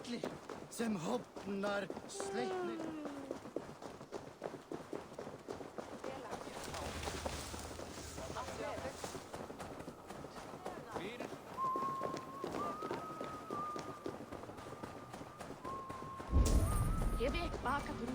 Allir sem hopnar sleipnir. Ég veit baka brú.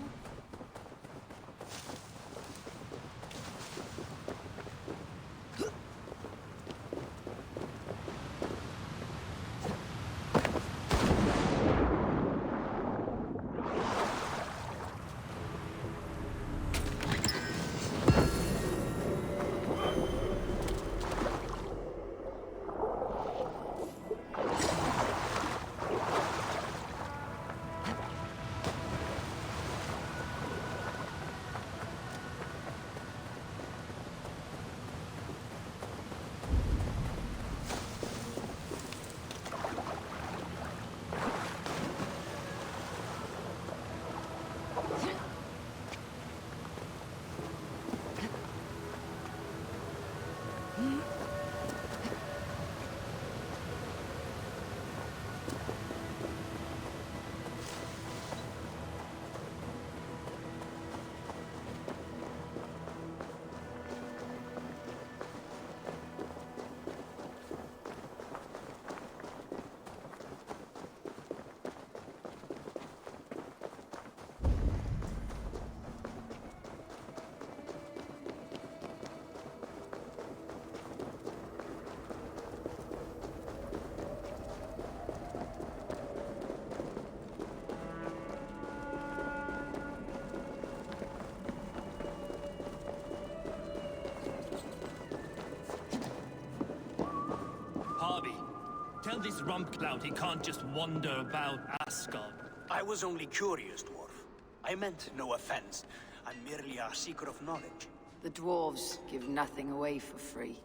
Tell this rump clout he can't just wander about Asgard. I was only curious, dwarf. I meant no offense. I'm merely a seeker of knowledge. The dwarves give nothing away for free.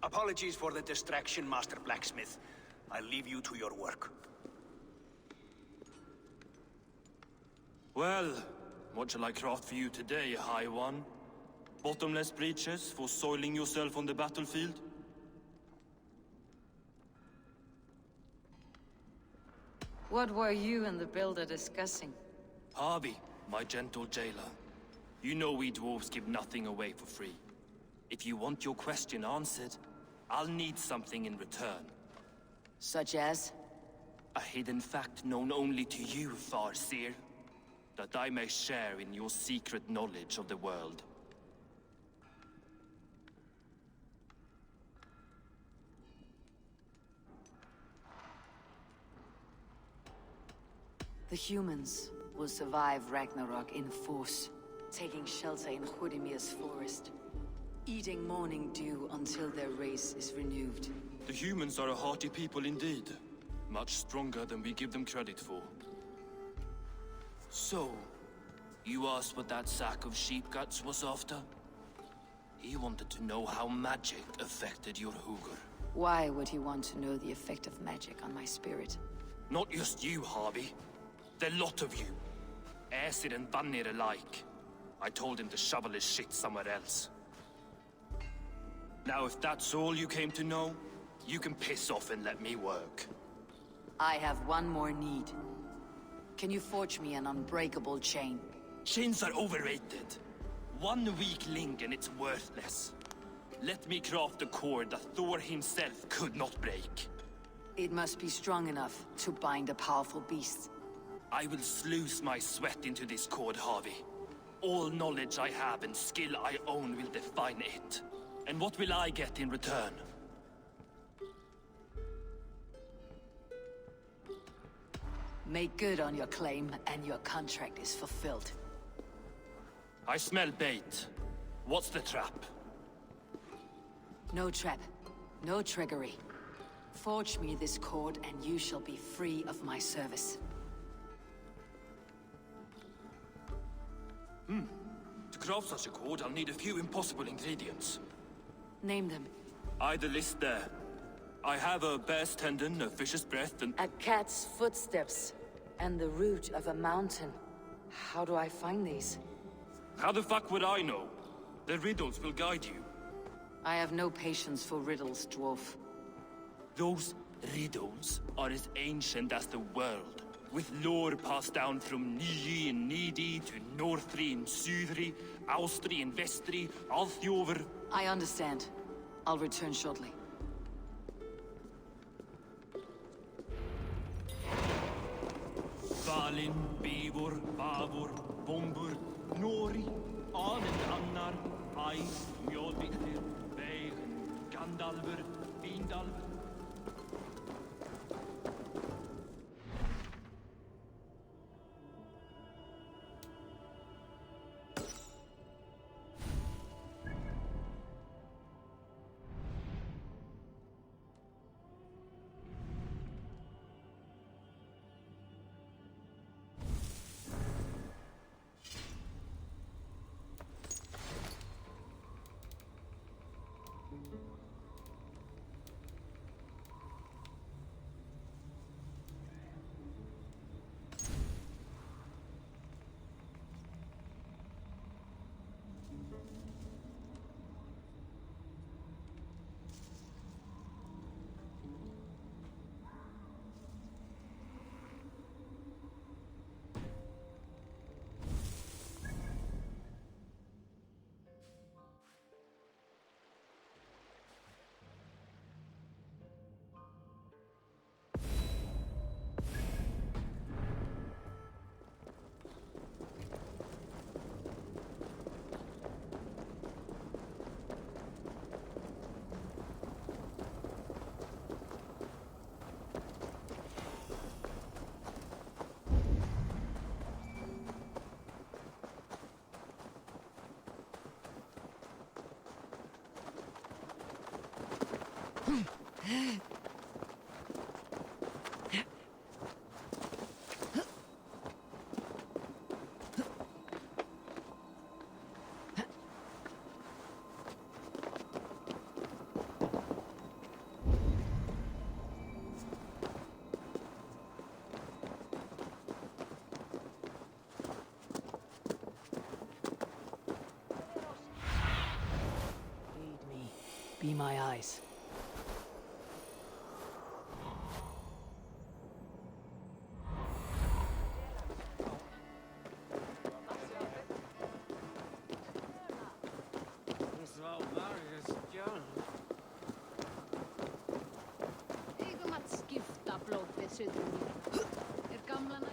Apologies for the distraction, Master Blacksmith. I'll leave you to your work. Well, what shall I craft for you today, High One? Bottomless breeches for soiling yourself on the battlefield? What were you and the builder discussing? Harvey, my gentle jailer. You know we dwarves give nothing away for free. If you want your question answered, I'll need something in return. Such as? A hidden fact known only to you, Farseer. That I may share in your secret knowledge of the world. The humans will survive Ragnarok in force, taking shelter in Hodimir's forest, eating morning dew until their race is renewed. The humans are a hearty people indeed. Much stronger than we give them credit for. So, you asked what that sack of sheep guts was after? He wanted to know how magic affected your Hugr. Why would he want to know the effect of magic on my spirit? Not just you, Harvey. The lot of you. Acid and Vanir alike. I told him to shovel his shit somewhere else. Now if that's all you came to know, you can piss off and let me work. I have one more need. Can you forge me an unbreakable chain? Chains are overrated. One weak link and it's worthless. Let me craft a cord that Thor himself could not break. It must be strong enough to bind a powerful beast. I will sluice my sweat into this cord, Harvey. All knowledge I have and skill I own will define it. And what will I get in return? Make good on your claim, and your contract is fulfilled. I smell bait. What's the trap? No trap. No trickery. Forge me this cord, and you shall be free of my service. To craft such a cord, I'll need a few impossible ingredients. Name them. The list there. I have a bear's tendon, a fish's breath, and... A cat's footsteps, and the root of a mountain. How do I find these? How the fuck would I know? The riddles will guide you. I have no patience for riddles, dwarf. Those riddles are as ancient as the world. with lore passed down from Niji and Nidi to Northri and Suthri, Austri and Vestri, Althjover. I understand. I'll return shortly. Valin, Beivor, Bavor, Bombur, Nori, Anen Annar, Ai, Mjolbitir, Veigen, Gandalfur, Vindalfur. Be my eyes. Eigum að skipta blótið suður. Gamla nætt.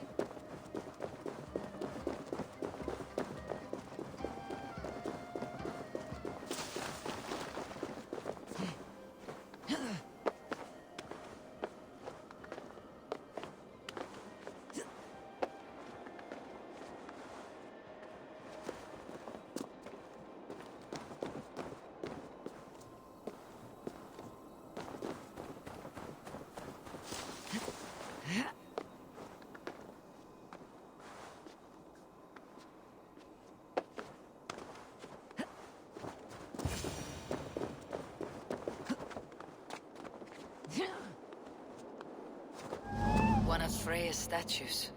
One of Freya's statues.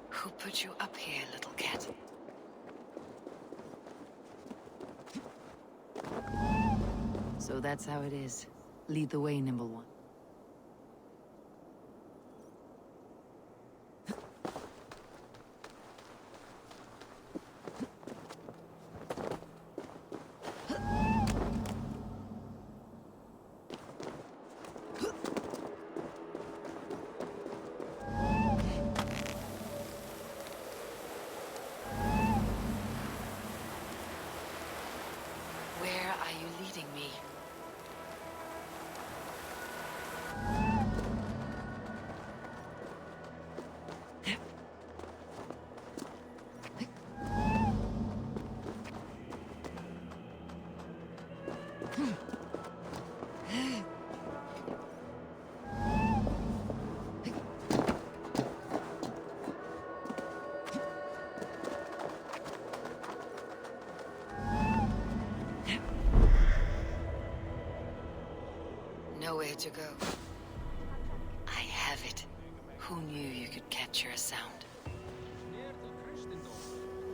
Who put you up here, little cat? So that's how it is. Lead the way, nimble one. Where are you leading me? Nowhere to go. I have it. Who knew you could capture a sound?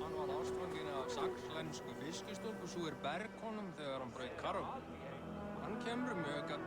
Hann var ástfanginn af saxlensku fiskistólku svo berghónum þegar hann braut karf. Hann kemur mjög að...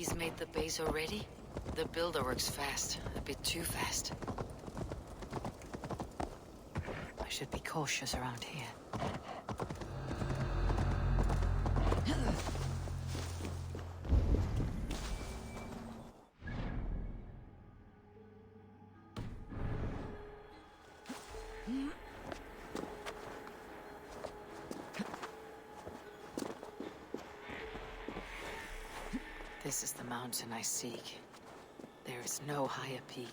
He's made the base already? The builder works fast. A bit too fast. I should be cautious around here. This is the mountain I seek. There is no higher peak.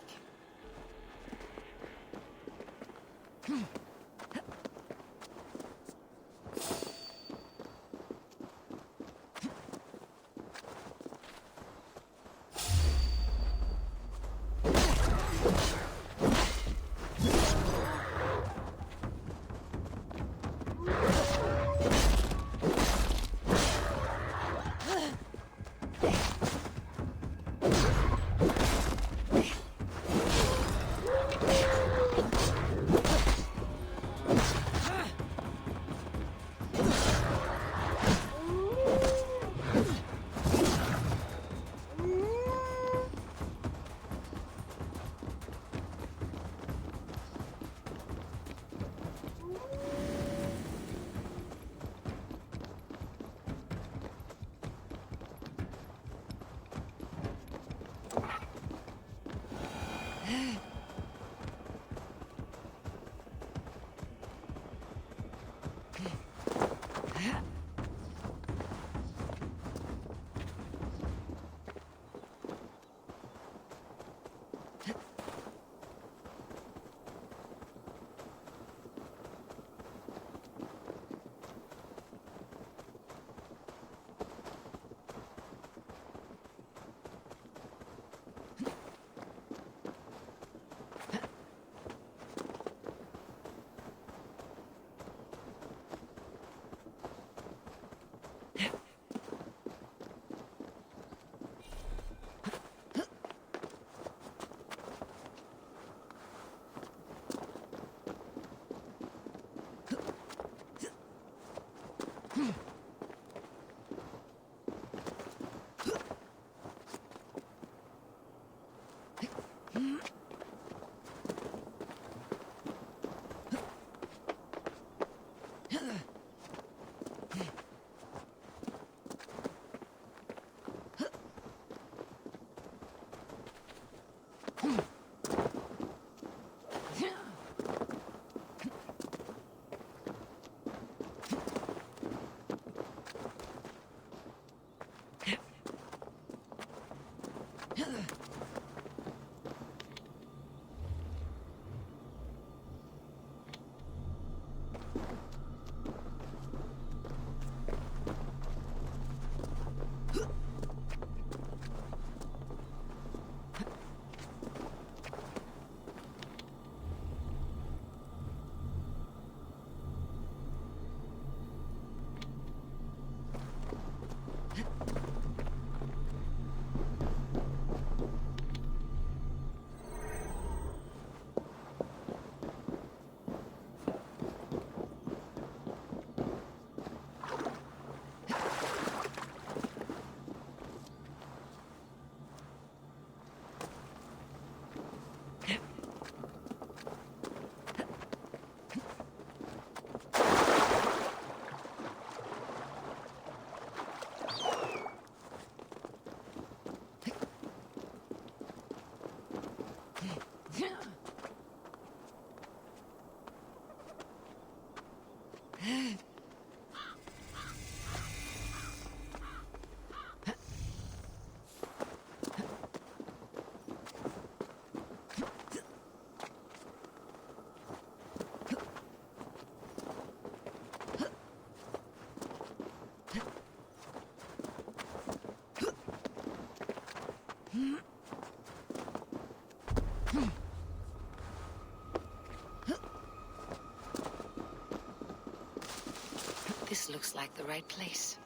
This looks like the right place.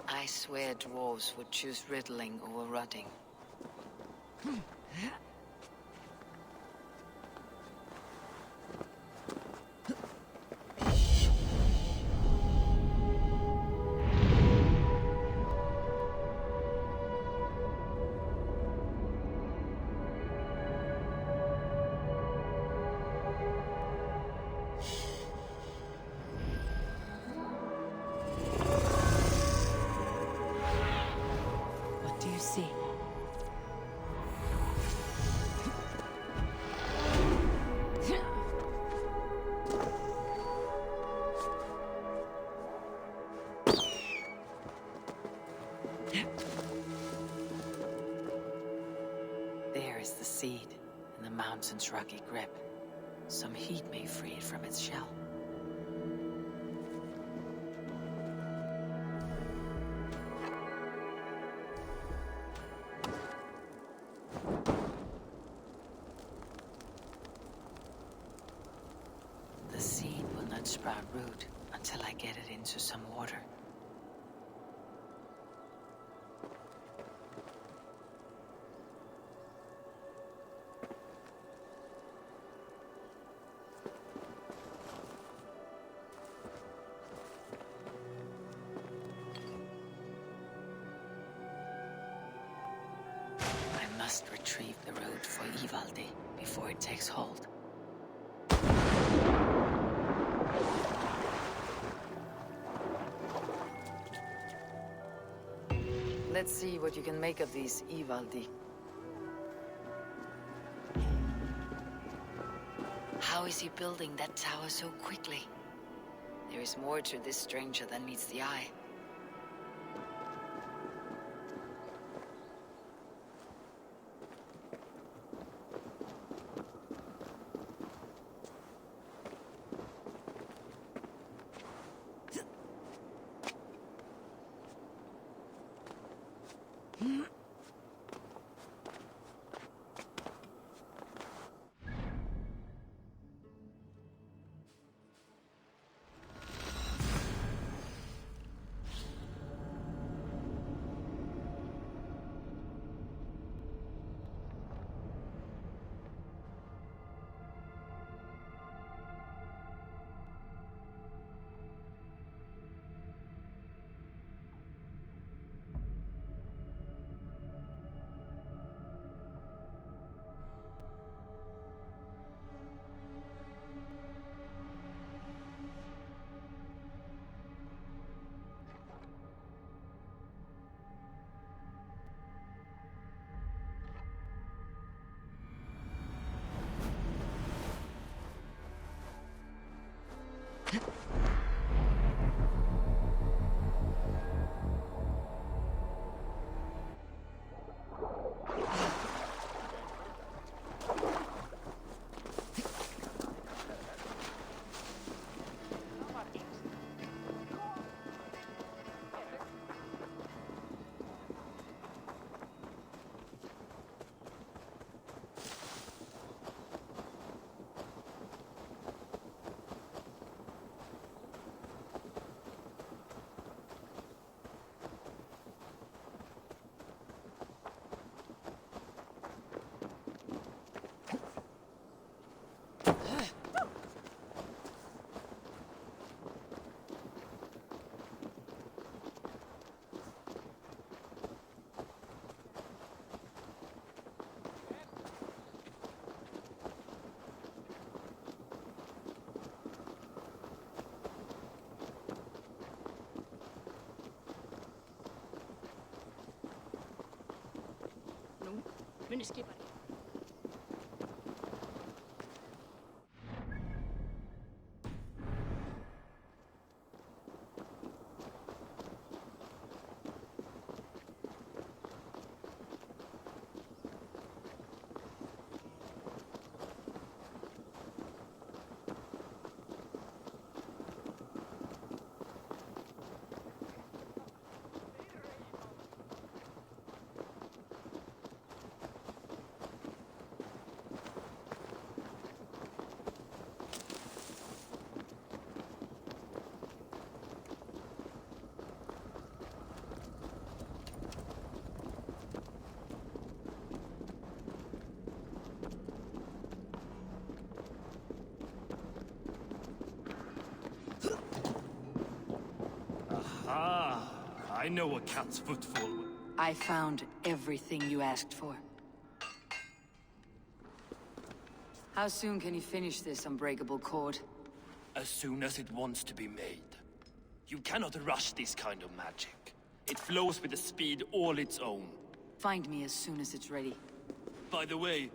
I swear dwarves would choose riddling over rotting. mountain's rocky grip. Some heat may free it from its shell. The seed will not sprout root until I get it into some water. I must retrieve the root for Ivaldi before it takes hold. Let's see what you can make of these Ivaldi. How is he building that tower so quickly? There is more to this stranger than meets the eye. Muni skipari. Ah, I know a cat's footfall. I found everything you asked for. How soon can you finish this unbreakable cord? As soon as it wants to be made. You cannot rush this kind of magic. It flows with a speed all its own. Find me as soon as it's ready. By the way,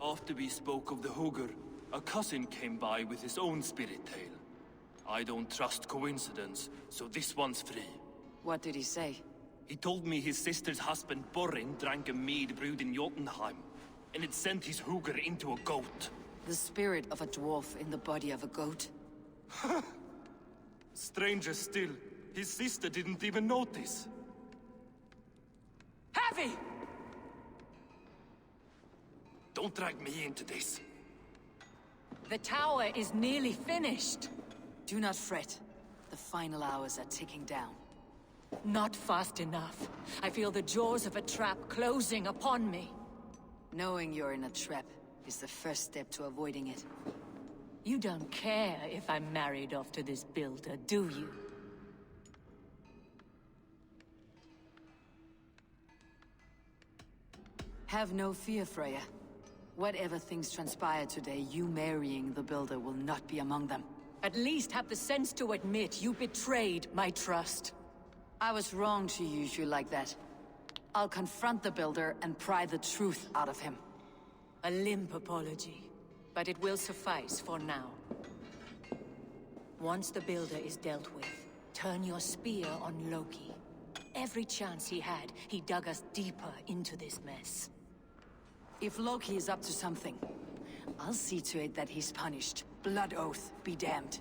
after we spoke of the Hugr, a cousin came by with his own spirit tale. I don't trust coincidence, so this one's free. What did he say? He told me his sister's husband Borin drank a mead brewed in Jotunheim. and it sent his hooger into a goat. The spirit of a dwarf in the body of a goat? Stranger still, his sister didn't even notice. Heavy! Don't drag me into this. The tower is nearly finished. Do not fret. The final hours are ticking down. Not fast enough. I feel the jaws of a trap closing upon me. Knowing you're in a trap is the first step to avoiding it. You don't care if I'm married off to this builder, do you? Have no fear, Freya. Whatever things transpire today, you marrying the builder will not be among them. At least have the sense to admit you betrayed my trust. I was wrong to use you like that. I'll confront the builder and pry the truth out of him. A limp apology, but it will suffice for now. Once the builder is dealt with, turn your spear on Loki. Every chance he had, he dug us deeper into this mess. If Loki is up to something, I'll see to it that he's punished. Blood oath be damned.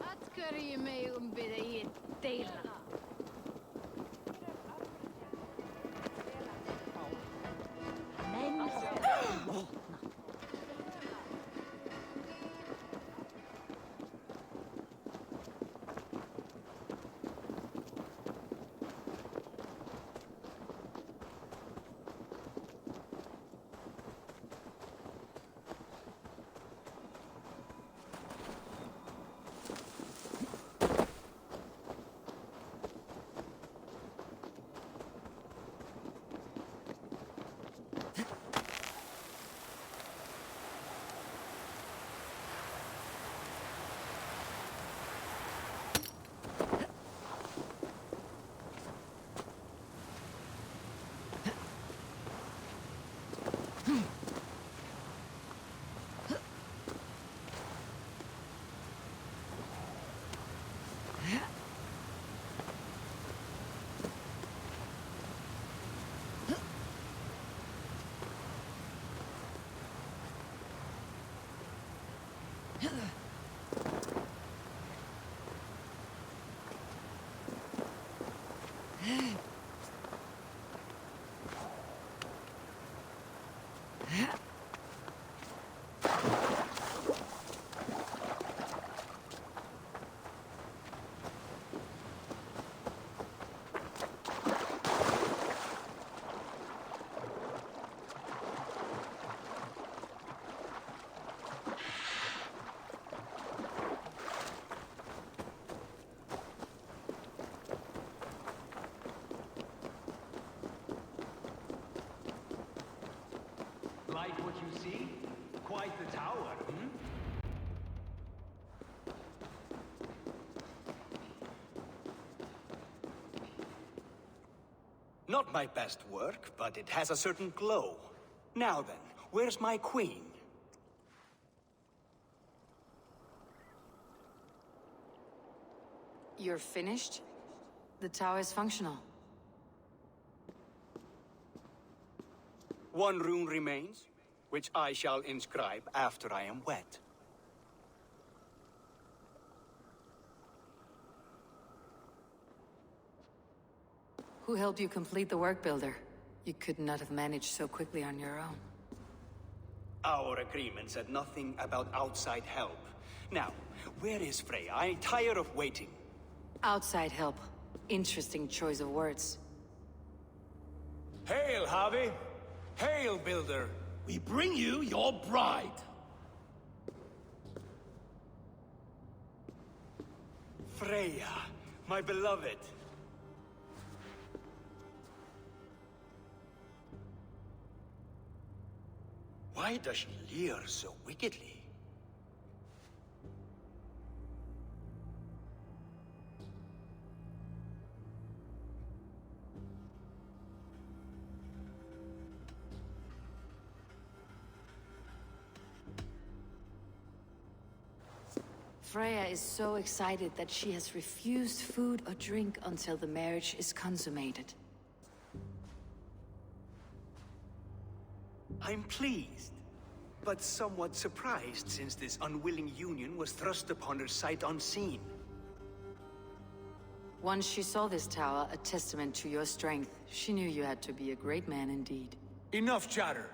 At hverju megum við eigin deila? Like what you see? Quite the tower, hmm? Not my best work, but it has a certain glow. Now then, where's my queen? You're finished? The tower is functional. One rune remains, which I shall inscribe after I am wed. Who helped you complete the work, Builder? You could not have managed so quickly on your own. Our agreement said nothing about outside help. Now, where is Freya? I'm tired of waiting. Outside help. Interesting choice of words. Hail, Harvey! Hail, Builder! We bring you your bride. Freya, my beloved. Why does she leer so wickedly? Freya is so excited that she has refused food or drink until the marriage is consummated. I'm pleased, but somewhat surprised since this unwilling union was thrust upon her sight unseen. Once she saw this tower, a testament to your strength, she knew you had to be a great man indeed. Enough chatter.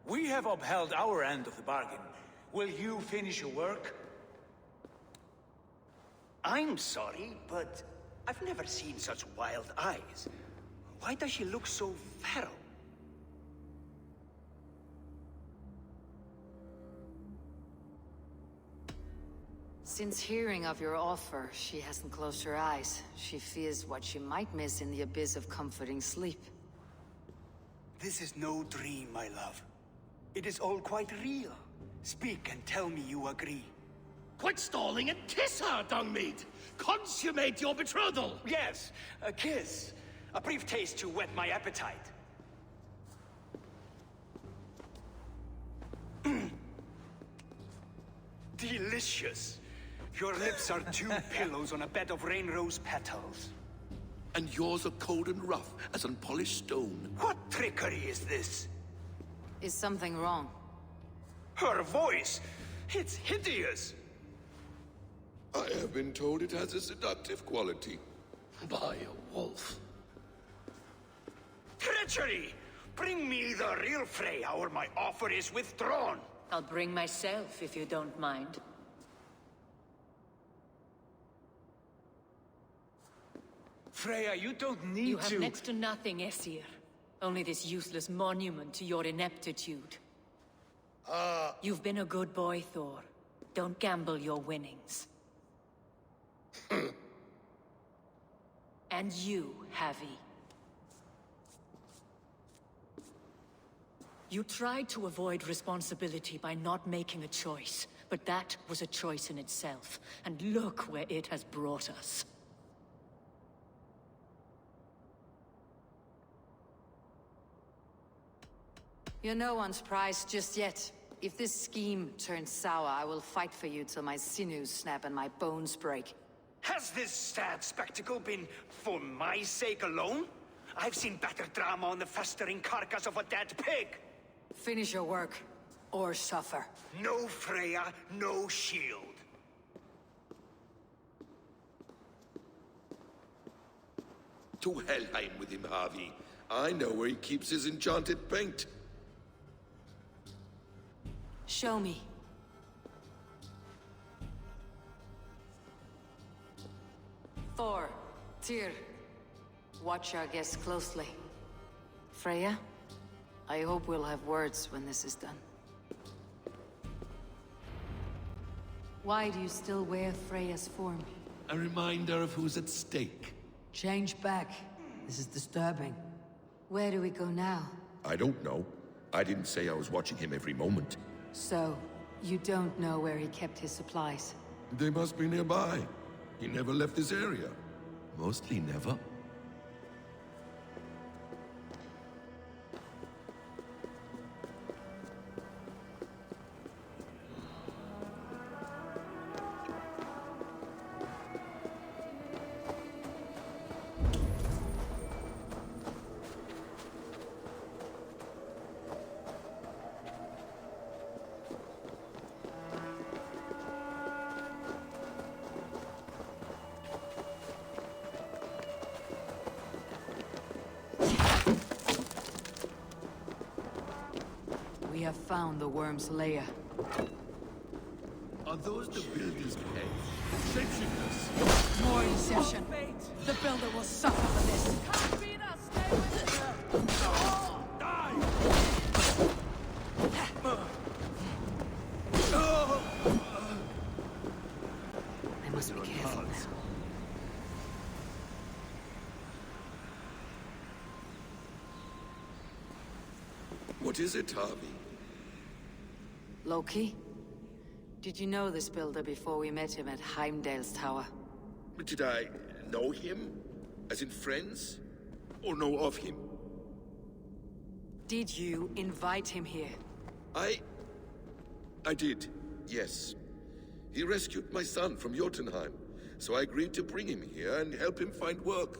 We have upheld our end of the bargain. Will you finish your work? I'm sorry, but I've never seen such wild eyes. Why does she look so feral? Since hearing of your offer, she hasn't closed her eyes. She fears what she might miss in the abyss of comforting sleep. This is no dream, my love. It is all quite real. Speak and tell me you agree. Quit stalling and kiss her, Dungmeat! Consummate your betrothal! Yes, a kiss. A brief taste to whet my appetite. Delicious. Your lips are two pillows on a bed of rain rose petals. And yours are cold and rough as unpolished stone. What trickery is this? Is something wrong? Her voice! It's hideous! I have been told it has a seductive quality. By a wolf. Treachery! Bring me the real Freya or my offer is withdrawn! I'll bring myself if you don't mind. Freya, you don't need You have to... next to nothing, Aesir. Only this useless monument to your ineptitude. You've been a good boy, Thor. Don't gamble your winnings. And you, Havi. You tried to avoid responsibility by not making a choice, but that was a choice in itself. And look where it has brought us. You're no one's prize just yet. If this scheme turns sour, I will fight for you till my sinews snap and my bones break. Has this sad spectacle been for my sake alone? I've seen better drama on the festering carcass of a dead pig! Finish your work, or suffer. No Freya, no shield. To Helheim with him, Harvey. I know where he keeps his enchanted paint. Show me. Thor, Tyr, watch our guests closely. Freya, I hope we'll have words when this is done. Why do you still wear Freya's form? A reminder of who's at stake. Change back. This is disturbing. Where do we go now? I don't know. I didn't say I was watching him every moment. So, you don't know where he kept his supplies? They must be nearby. He never left this area. Mostly never. have found the worm's lair. Are those the builders' pets? Shapeshifters? More deception. The builder will suffer for this. I must be careful now. What is it, Harvey? Loki? Did you know this builder before we met him at Heimdall's tower? Did I know him? As in friends? Or know of him? Did you invite him here? I did, yes. He rescued my son from Jotunheim, so I agreed to bring him here and help him find work.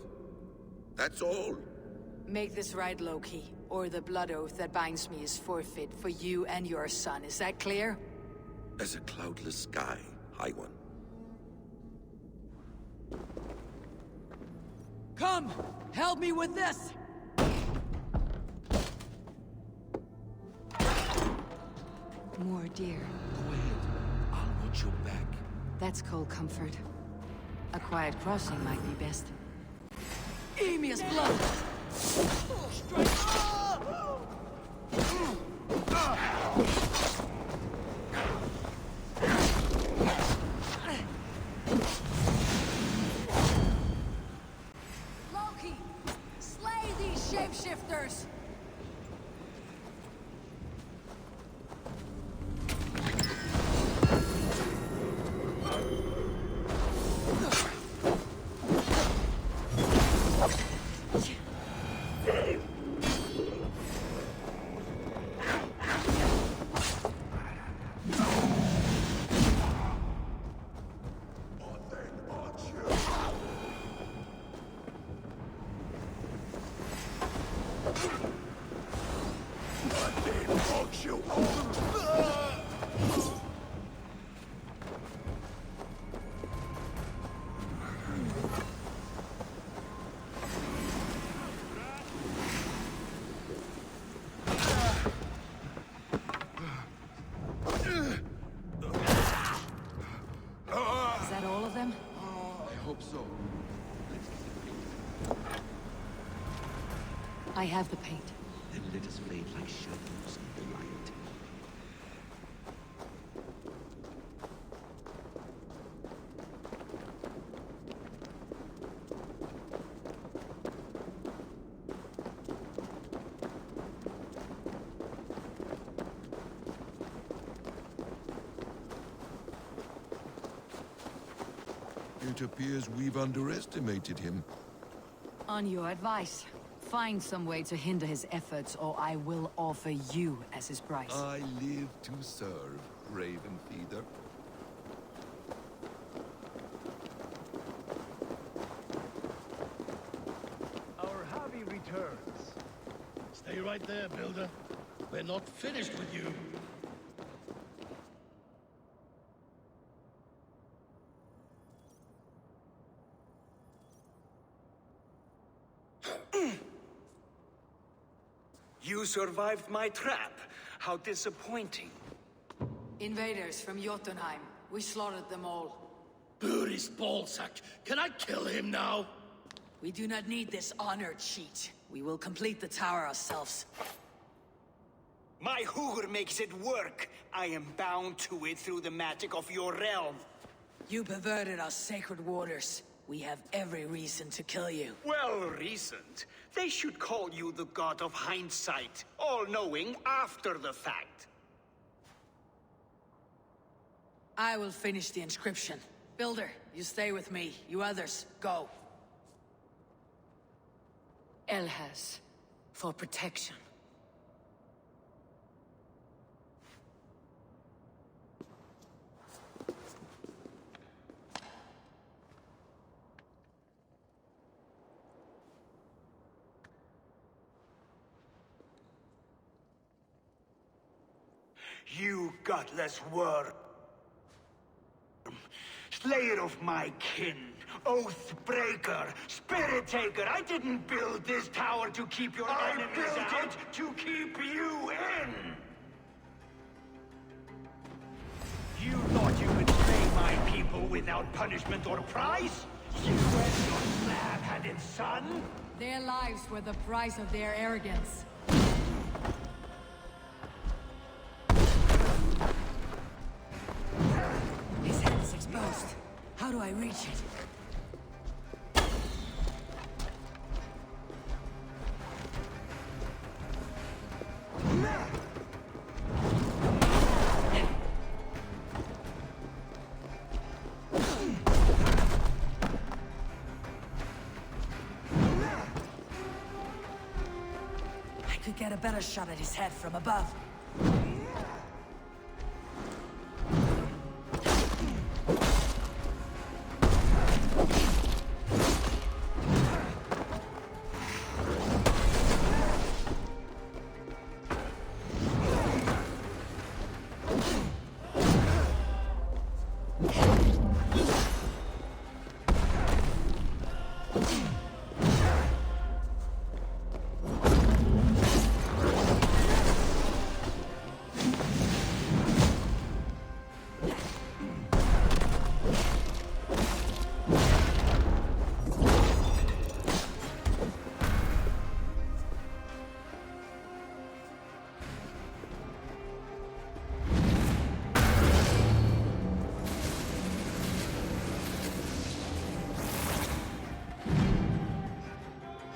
That's all. Make this right, Loki, or the blood oath that binds me is forfeit for you and your son. Is that clear? As a cloudless sky, High One. Come! Help me with this! More deer. Go ahead. I'll watch your back. That's cold comfort. A quiet crossing might be best. Emir's blood! Loki! Slay these shapeshifters! Is that all of them? I hope so. Let's get the paint. I have the paint. Then let us fade like shadows in the light. It appears we've underestimated him. On your advice, find some way to hinder his efforts, or I will offer you as his price. I live to serve, Raven Feeder. Our Harvey returns. Stay right there, Builder. We're not finished with you. You survived my trap. How disappointing. Invaders from Jotunheim. We slaughtered them all. Booty's ballsack. Can I kill him now? We do not need this honor cheat. We will complete the tower ourselves. My Hugr makes it work. I am bound to it through the magic of your realm. You perverted our sacred waters. We have every reason to kill you. Well reasoned. They should call you the god of hindsight, all-knowing after the fact. I will finish the inscription. Builder, you stay with me. You others, go. Elhas, for protection. You gutless worm. Slayer of my kin. Oath breaker. Spirit taker. I didn't build this tower to keep your enemies out. I built it to keep you in. without punishment or prize? You and your slab-handed son? Their lives were the price of their arrogance. His head is exposed. How do I reach it? I could get a better shot at his head from above.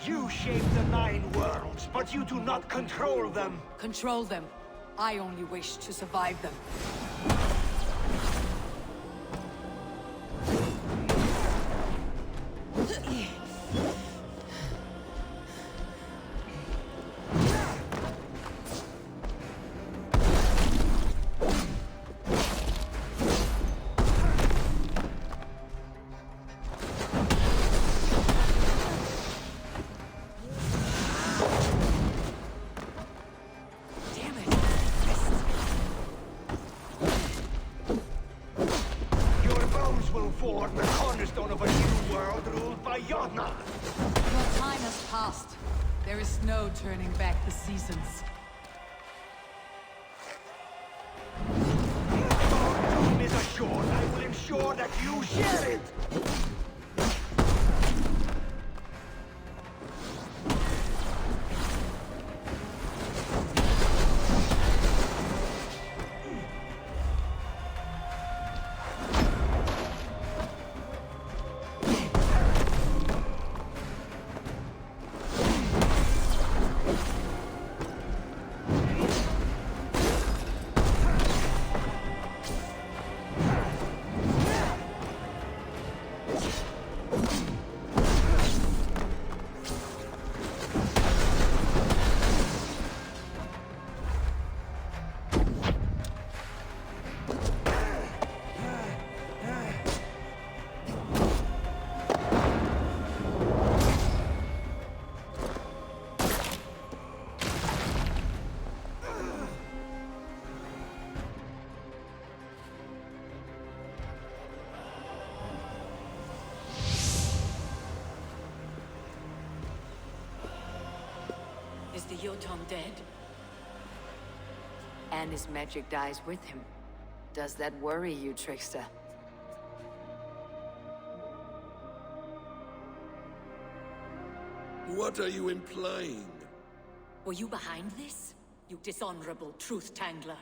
You shape the 9 worlds, but you do not control them. Control them. I only wish to survive them. Form the cornerstone of a new world ruled by Yodna. Your time has passed. There is no turning back the seasons. Your doom is assured. I will ensure that you share it. Is the Jotun dead? And his magic dies with him. Does that worry you, trickster? What are you implying? Were you behind this? You dishonorable truth-tangler.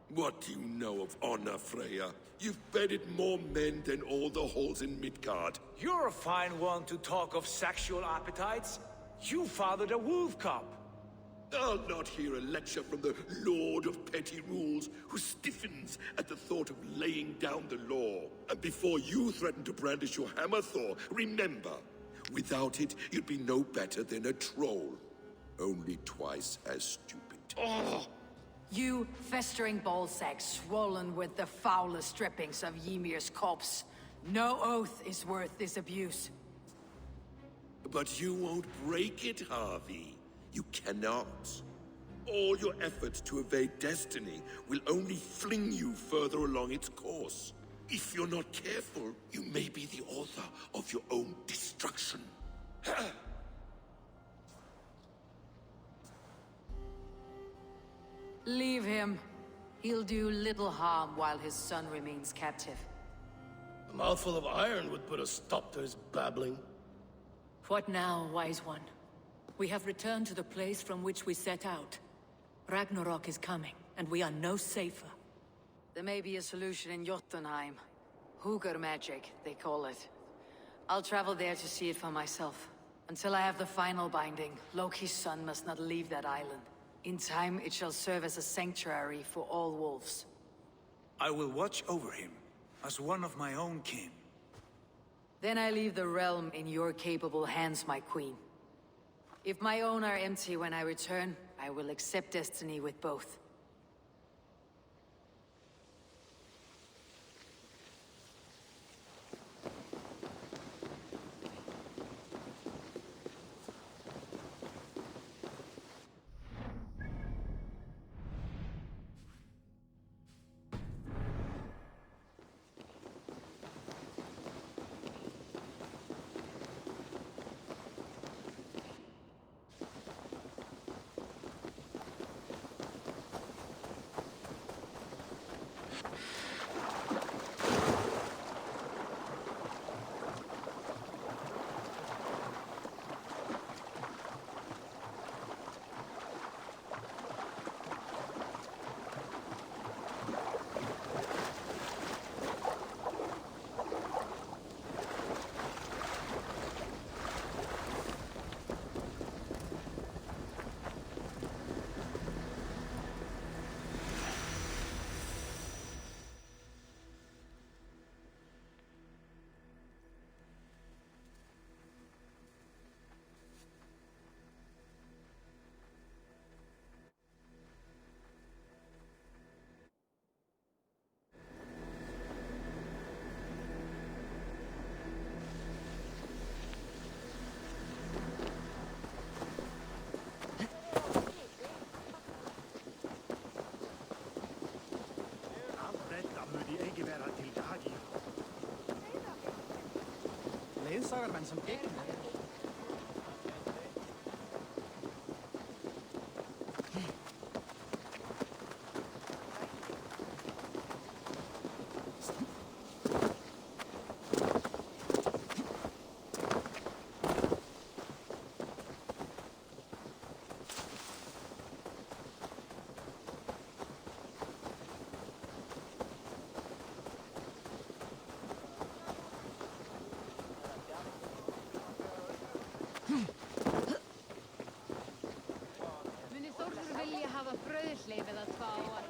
What do you know of honor, Freya? You've bedded more men than all the halls in Midgard. You're a fine one to talk of sexual appetites. You fathered a wolf cub. I'll not hear a lecture from the Lord of Petty Rules, who stiffens at the thought of laying down the law. And before you threaten to brandish your hammer, Thor, remember, without it, you'd be no better than a troll. Only twice as stupid. Oh! You festering ballsack swollen with the foulest drippings of Ymir's corpse. No oath is worth this abuse. But you won't break it, Harvey. You cannot. All your efforts to evade destiny will only fling you further along its course. If you're not careful, you may be the author of your own destruction. Leave him. He'll do little harm while his son remains captive. A mouthful of iron would put a stop to his babbling. What now, wise one? We have returned to the place from which we set out. Ragnarok is coming, and we are no safer. There may be a solution in Jotunheim. Hugr magic, they call it. I'll travel there to see it for myself. Until I have the final binding, Loki's son must not leave that island. In time, it shall serve as a sanctuary for all wolves. I will watch over him, as one of my own kin. Then I leave the realm in your capable hands, my queen. If my own are empty when I return, I will accept destiny with both. Leðsagarmenn sem gegna þér. Muni Þórður vilja hafa brauðhleif eða tvá að